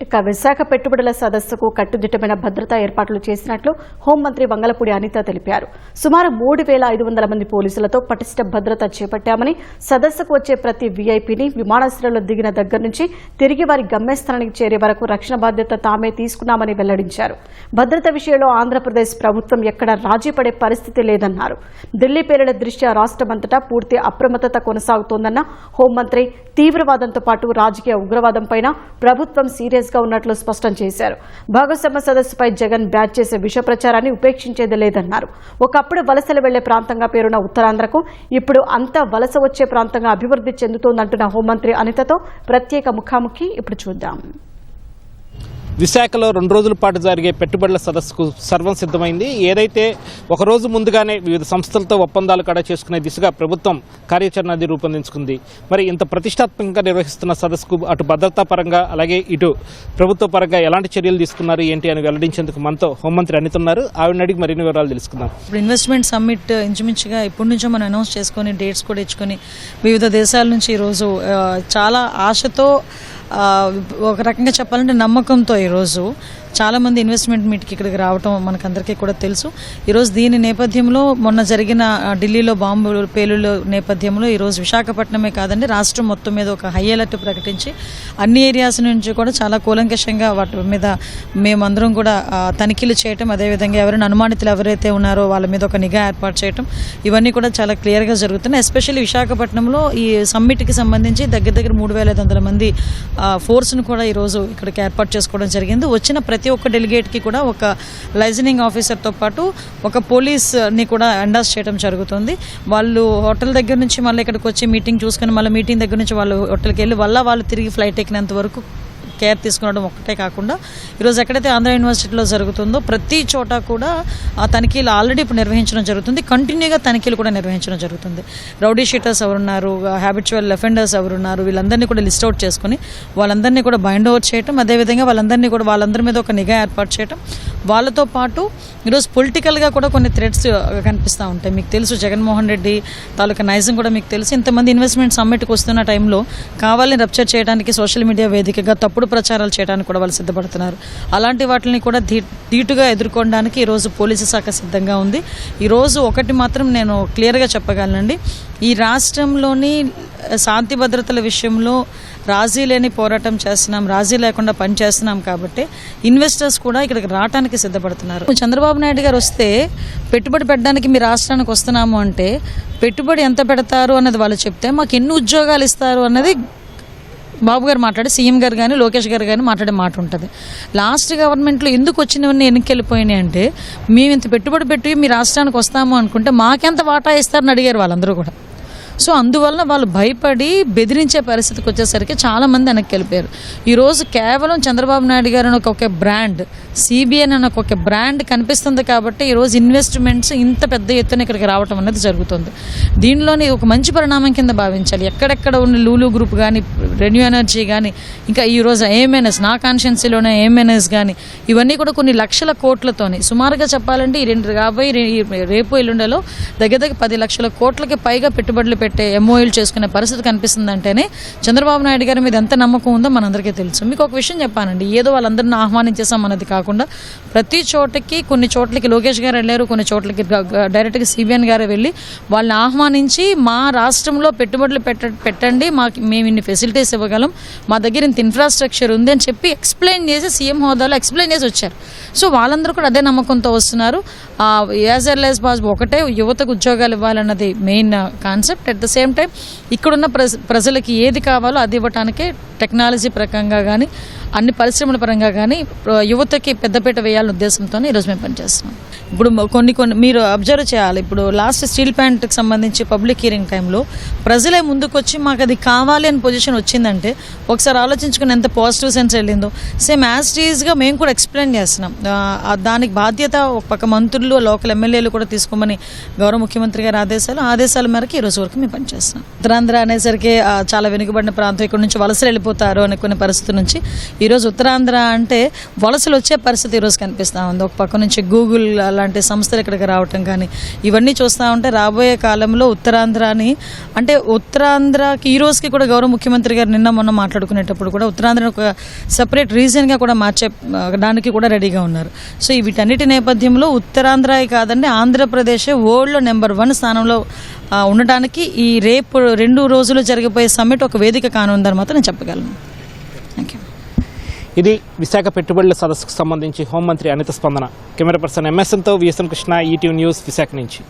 ఇక విశాఖ పెట్టుబడుల సదస్సుకు కట్టుదిట్టమైన భద్రతా ఏర్పాట్లు చేసినట్లు హోంమంత్రి వంగలపూడి అనిత తెలిపారు. సుమారు 3,500 మంది పోలీసులతో పటిష్ట భద్రత చేపట్టామని, సదస్సుకు వచ్చే ప్రతి వీఐపీని విమానాశ్రయంలో దిగిన దగ్గర నుంచి తిరిగి వారి గమ్యస్థానానికి చేరే వరకు రక్షణ బాధ్యత తామే తీసుకున్నామని వెల్లడించారు. భద్రత విషయంలో ఆంధ్రప్రదేశ్ ప్రభుత్వం ఎక్కడ రాజీ పడే పరిస్థితి లేదన్నారు. ఢిల్లీ పేలుళ్ల దృష్ట్యా రాష్ట్రమంతటా పూర్తి అప్రమత్తత కొనసాగుతోందన్న హోంమంత్రి తీవ్రవాదంతో పాటు రాజకీయ ఉగ్రవాదంపైన ప్రభుత్వం సీరియస్ గా ఉన్నట్లు స్పష్టం చేశారు. భాగస్వామ్య సదస్సుపై జగన్ బ్యాచ్ చేసే విష ప్రచారాన్ని ఉపేక్షించేది లేదన్నారు. ఒకప్పుడు వలసలు వెళ్లే ప్రాంతంగా పేరున్న ఉత్తరాంధ్రకు ఇప్పుడు అంతా వలస వచ్చే ప్రాంతంగా అభివృద్ధి చెందుతోందంటున్న హోంమంత్రి అనితతో ప్రత్యేక ముఖాముఖి ఇప్పుడు చూద్దాం. విశాఖలో 2 రోజుల పాటు జరిగే పెట్టుబడుల సదస్సుకు సర్వం సిద్ధమైంది. ఏదైతే ఒకరోజు ముందుగానే వివిధ సంస్థలతో ఒప్పందాలు కూడా చేసుకునే దిశగా ప్రభుత్వం కార్యాచరణ రూపొందించుకుంది. మరి ఇంత ప్రతిష్టాత్మకంగా నిర్వహిస్తున్న సదస్సుకు అటు భద్రతా పరంగా అలాగే ఇటు ప్రభుత్వ పరంగా ఎలాంటి చర్యలు తీసుకున్నారు ఏంటి అని వెల్లడించేందుకు మనతో హోంమంత్రి అనిత ఉన్నారు. ఆవిడని అడిగి మరిన్ని వివరాలు తెలుసుకుందాం. ఇప్పుడు ఇన్వెస్ట్మెంట్ సమ్మిట్ ఇంచుమించుగా ఇప్పటి నుంచో మనం అనౌన్స్ చేసుకొని డేట్స్ కూడా ఇచ్చుకొని వివిధ దేశాల నుంచి ఈరోజు చాలా ఆశతో, ఒక రకంగా చెప్పాలంటే నమ్మకంతో ఈరోజు చాలామంది ఇన్వెస్ట్మెంట్ మీట్కి ఇక్కడికి రావటం మనకందరికీ కూడా తెలుసు. ఈరోజు దీని నేపథ్యంలో మొన్న జరిగిన ఢిల్లీలో బాంబు పేలుళ్ళ నేపథ్యంలో ఈరోజు విశాఖపట్నమే కాదండి, రాష్ట్రం మొత్తం మీద ఒక హై అలర్ట్ ప్రకటించి అన్ని ఏరియాస్ నుంచి కూడా చాలా కూలంకషంగా వాటి మీద మేమందరం కూడా తనిఖీలు చేయటం, అదేవిధంగా ఎవరైనా అనుమానితులు ఎవరైతే ఉన్నారో వాళ్ళ మీద ఒక నిఘా ఏర్పాటు చేయటం, ఇవన్నీ కూడా చాలా క్లియర్గా జరుగుతున్నాయి. ఎస్పెషల్లీ విశాఖపట్నంలో ఈ సమ్మిట్కి సంబంధించి దగ్గర 3,500 మంది ఫోర్స్ను కూడా ఈరోజు ఇక్కడికి ఏర్పాటు చేసుకోవడం జరిగింది. వచ్చిన ప్రతి ఒక్క డెలిగేట్కి కూడా ఒక లైజనింగ్ ఆఫీసర్తో పాటు ఒక పోలీస్ని కూడా ఎండాస్ చేయడం జరుగుతుంది. వాళ్ళు హోటల్ దగ్గర నుంచి మళ్ళీ ఇక్కడికి వచ్చి మీటింగ్ చూసుకుని మళ్ళీ మీటింగ్ దగ్గర నుంచి వాళ్ళు హోటల్కి వెళ్ళి వాళ్ళు తిరిగి ఫ్లైట్ ఎక్కినంత వరకు కేర్ తీసుకునడం ఒక్కటే కాకుండా ఈరోజు ఎక్కడైతే ఆంధ్ర యూనివర్సిటీలో జరుగుతుందో ప్రతి చోట కూడా ఆ తనిఖీలు ఆల్రెడీ ఇప్పుడు నిర్వహించడం జరుగుతుంది. కంటిన్యూగా తనిఖీలు కూడా నిర్వహించడం జరుగుతుంది. రౌడీ షీటర్స్ ఎవరున్నారు, హ్యాబిచువల్ అఫెండర్స్ ఎవరున్నారు, వీళ్ళందరినీ కూడా లిస్ట్ అవుట్ చేసుకుని వాళ్ళందరినీ కూడా బైండ్ ఓవర్ చేయటం, అదేవిధంగా వాళ్ళందరి మీద ఒక నిఘా ఏర్పాటు చేయటం. వాళ్ళతో పాటు ఈరోజు పొలిటికల్గా కూడా కొన్ని థ్రెట్స్ కనిపిస్తూ ఉంటాయి. మీకు తెలుసు జగన్మోహన్ రెడ్డి తాలూకా నైజం కూడా మీకు తెలుసు. ఇంతమంది ఇన్వెస్ట్మెంట్ సమ్మిట్కి వస్తున్న టైంలో కావాలని రప్చర్ చేయడానికి సోషల్ మీడియా వేదికగా తప్పుడు ప్రచారాలు చేయడానికి కూడా వాళ్ళు సిద్ధపడుతున్నారు. అలాంటి వాటిని కూడా ధీటుగా ఎదుర్కోవడానికి ఈరోజు పోలీసు శాఖ సిద్ధంగా ఉంది. ఈరోజు ఒకటి మాత్రం నేను క్లియర్గా చెప్పగలనండి, ఈ రాష్ట్రంలోని శాంతి భద్రతల విషయంలో రాజీ లేని పోరాటం చేస్తున్నాం, రాజీ లేకుండా పనిచేస్తున్నాం కాబట్టి ఇన్వెస్టర్స్ కూడా ఇక్కడికి రావడానికి సిద్ధపడుతున్నారు. చంద్రబాబు నాయుడు గారు వస్తే పెట్టుబడి పెట్టడానికి మీ రాష్ట్రానికి వస్తున్నాము అంటే పెట్టుబడి ఎంత పెడతారు అన్నది వాళ్ళు చెప్తే మాకు ఎన్ని ఉద్యోగాలు ఇస్తారు అన్నది బాబు గారు మాట్లాడి, సీఎం గారు కానీ లోకేష్ గారు కానీ మాట్లాడే మాట ఉంటుంది. లాస్ట్ గవర్నమెంట్లో ఎందుకు వచ్చినవన్నీ ఎన్నికెళ్ళిపోయినాయి అంటే మేము ఇంత పెట్టుబడి పెట్టి మీ రాష్ట్రానికి వస్తాము అనుకుంటే మాకెంత వాటా ఇస్తారని అడిగారు వాళ్ళందరూ కూడా. సో అందువలన వాళ్ళు భయపడి బెదిరించే పరిస్థితికి వచ్చేసరికి చాలామంది వెనక్కి వెళ్ళిపోయారు. ఈరోజు కేవలం చంద్రబాబు నాయుడు గారు అని ఒక బ్రాండ్, సిబిఎన్ అని ఒక బ్రాండ్ కనిపిస్తుంది కాబట్టి ఈరోజు ఇన్వెస్ట్మెంట్స్ ఇంత పెద్ద ఎత్తున ఇక్కడికి రావడం అనేది జరుగుతుంది. దీనిలోని ఒక మంచి పరిణామం కింద భావించాలి. ఎక్కడెక్కడ ఉన్న లూలు గ్రూప్ కానీ, రెన్యూ ఎనర్జీ కానీ, ఇంకా ఈరోజు ఏఎంఎన్ఎస్, నా కాన్స్టిట్యున్సీలోనే ఏఎంఎన్ఎస్ కానీ, ఇవన్నీ కూడా కొన్ని లక్షల కోట్లతోని సుమారుగా చెప్పాలంటే రేపు ఎల్లుండలో దగ్గర 10 లక్షల కోట్లకి పైగా పెట్టుబడులు పెట్టే ఎంఓయూలు చేసుకునే పరిస్థితి కనిపిస్తుందంటేనే చంద్రబాబు నాయుడు గారి మీద ఎంత నమ్మకం ఉందో మనందరికీ తెలుసు. మీకు ఒక విషయం చెప్పానండి, ఏదో వాళ్ళందరినీ ఆహ్వానించేసాం అన్నది కాకుండా ప్రతి చోటకి, కొన్ని చోట్లకి లోకేష్ గారు వెళ్ళారు, కొన్ని చోట్లకి డైరెక్ట్గా సిబిఎన్ గారే వెళ్ళి వాళ్ళని ఆహ్వానించి మా రాష్ట్రంలో పెట్టుబడులు పెట్టండి, మేము ఇన్ని ఫెసిలిటీస్ ఇవ్వగలం, మా దగ్గర ఇంత ఇన్ఫ్రాస్ట్రక్చర్ ఉంది అని చెప్పి ఎక్స్ప్లెయిన్ చేసి సీఎం హోదాలో ఎక్స్ప్లెయిన్ చేసి వచ్చారు. సో వాళ్ళందరూ కూడా అదే నమ్మకంతో వస్తున్నారు. యాజ్ ఎర్లీ యాజ్ పాసిబుల్ ఒకటే యువతకు ఉద్యోగాలు ఇవ్వాలన్నది main concept. At the same time ఇక్కడున్న ప్రజలకి ఏది కావాలో అది ఇవ్వటానికే టెక్నాలజీ పరంగా కానీ, అన్ని పరిశ్రమల పరంగా కానీ యువతకి పెద్దపీట వేయాలనే ఉద్దేశంతో ఈరోజు మేము పనిచేస్తున్నాం. ఇప్పుడు కొన్ని మీరు అబ్జర్వ్ చేయాలి. ఇప్పుడు లాస్ట్ స్టీల్ ప్లాంట్కి సంబంధించి పబ్లిక్ హియరింగ్ టైంలో ప్రజలే ముందుకొచ్చి మాకు అది కావాలి అని పొజిషన్ వచ్చిందంటే ఒకసారి ఆలోచించుకుని ఎంత పాజిటివ్ సెన్స్ వెళ్ళిందో. సేమ్ యాజ్ టీజ్గా మేము కూడా ఎక్స్ప్లెయిన్ చేస్తున్నాం. దానికి బాధ్యత ఒక పక్క మంత్రులు, లోకల్ ఎమ్మెల్యేలు కూడా తీసుకోమని గౌరవ ముఖ్యమంత్రి గారి ఆదేశాల మేరకు ఈరోజు వరకు మేము పనిచేస్తున్నాం. ఉత్తరాంధ్ర అనేసరికి చాలా వెనుకబడిన ప్రాంతం, ఇక్కడ నుంచి వలసలు వెళ్ళిపోతారు అనుకునే పరిస్థితి నుంచి ఈరోజు ఉత్తరాంధ్ర అంటే వలసలు వచ్చే పరిస్థితి ఈరోజు కనిపిస్తూ ఉంది. ఒక పక్క నుంచి గూగుల్ లాంటి సంస్థలు ఇక్కడికి రావటం కానీ ఇవన్నీ చూస్తూ ఉంటే రాబోయే కాలంలో ఉత్తరాంధ్రాని అంటే ఉత్తరాంధ్రకి ఈ రోజుకి కూడా గౌరవ ముఖ్యమంత్రి గారు నిన్న మొన్న మాట్లాడుకునేటప్పుడు కూడా ఉత్తరాంధ్రని ఒక సెపరేట్ రీజియన్గా కూడా మార్చడానికి కూడా రెడీగా ఉన్నారు. సో వీటన్నిటి నేపథ్యంలో ఉత్తరాంధ్ర కాదండి ఆంధ్రప్రదేశ్ వరల్డ్లో నెంబర్ 1 స్థానంలో ఉండటానికి ఈ రేపు 2 రోజులు జరిగిపోయే సమ్మిట్ ఒక వేదిక కానుందని మాత్రం నేను చెప్పగలను. Thank you. ఇది విశాఖ పెట్టుబడుల సదస్సుకు సంబంధించి హోంమంత్రి అనిత స్పందన. కెమెరా పర్సన్ ఎంఎస్ఎన్తో VSN Krishna, ETV news, Visakha నుంచి.